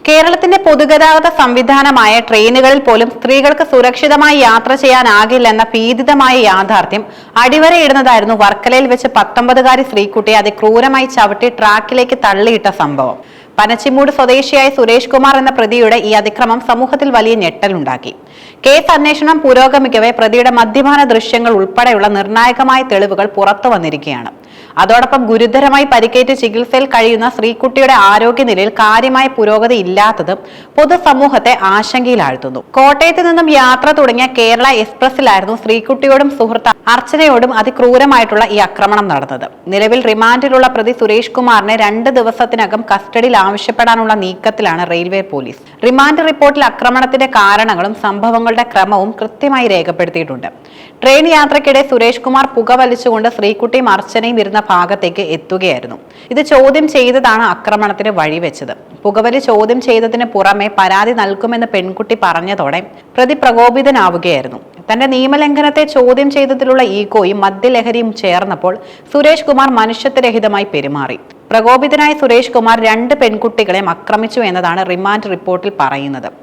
കേരളത്തിന്റെ പൊതുഗതാഗത സംവിധാനമായ ട്രെയിനുകളിൽ പോലും സ്ത്രീകൾക്ക് സുരക്ഷിതമായി യാത്ര ചെയ്യാനാകില്ലെന്ന ഭീതിതമായ യാഥാർത്ഥ്യം അടിവരയിടുന്നതായിരുന്നു വർക്കലയിൽ വെച്ച് 19-കാരി സ്ത്രീക്കുട്ടിയെ അതിക്രൂരമായി ചവിട്ടി ട്രാക്കിലേക്ക് തള്ളിയിട്ട സംഭവം. പനച്ചിമൂട് സ്വദേശിയായ സുരേഷ് കുമാർ എന്ന പ്രതിയുടെ ഈ അതിക്രമം സമൂഹത്തിൽ വലിയ ഞെട്ടലുണ്ടാക്കി. കേസ് അന്വേഷണം പുരോഗമിക്കവേ പ്രതിയുടെ മദ്യപാന ദൃശ്യങ്ങൾ ഉൾപ്പെടെയുള്ള നിർണായകമായ തെളിവുകൾ പുറത്തു വന്നിരിക്കുകയാണ്. അതോടൊപ്പം ഗുരുതരമായി പരിക്കേറ്റ് ചികിത്സയിൽ കഴിയുന്ന ശ്രീകുട്ടിയുടെ ആരോഗ്യനിലയിൽ കാര്യമായ പുരോഗതി ഇല്ലാത്തത് പൊതുസമൂഹത്തെ ആശങ്കയിലാഴ്ത്തുന്നു. കോട്ടയത്ത് നിന്നും യാത്ര തുടങ്ങിയ കേരള എക്സ്പ്രസിലായിരുന്നു ശ്രീകുട്ടിയോടും സുഹൃത്ത് അർച്ചനയോടും അതിക്രൂരമായിട്ടുള്ള ഈ ആക്രമണം നടന്നത്. നിലവിൽ റിമാൻഡിലുള്ള പ്രതി സുരേഷ് കുമാറിനെ 2 ദിവസത്തിനകം കസ്റ്റഡിയിൽ ആവശ്യപ്പെടാനുള്ള നീക്കത്തിലാണ് റെയിൽവേ പോലീസ്. റിമാൻഡ് റിപ്പോർട്ടിൽ ആക്രമണത്തിന്റെ കാരണങ്ങളും സംഭവങ്ങളുടെ ക്രമവും കൃത്യമായി രേഖപ്പെടുത്തിയിട്ടുണ്ട്. ട്രെയിൻ യാത്രക്കിടെ സുരേഷ് കുമാർ പുകവലിച്ചുകൊണ്ട് ശ്രീകുട്ടിയും അർച്ചനയും ഇരുന്ന ഭാഗത്തേക്ക് എത്തുകയായിരുന്നു. ഇത് ചോദ്യം ചെയ്തതാണ് ആക്രമണത്തിന് വഴിവെച്ചത്. പുകവലി ചോദ്യം ചെയ്തതിന് പുറമെ പരാതി നൽകുമെന്ന് പെൺകുട്ടി പറഞ്ഞതോടെ പ്രതി പ്രകോപിതനാവുകയായിരുന്നു. തന്റെ നിയമലംഘനത്തെ ചോദ്യം ചെയ്തതിലുള്ള ഈഗോയും മദ്യലഹരിയും ചേർന്നപ്പോൾ സുരേഷ് കുമാർ മനുഷ്യത്വരഹിതമായി പെരുമാറി. പ്രകോപിതനായ സുരേഷ് കുമാർ 2 പെൺകുട്ടികളെ ആക്രമിച്ചു എന്നതാണ് റിമാൻഡ് റിപ്പോർട്ടിൽ പറയുന്നത്.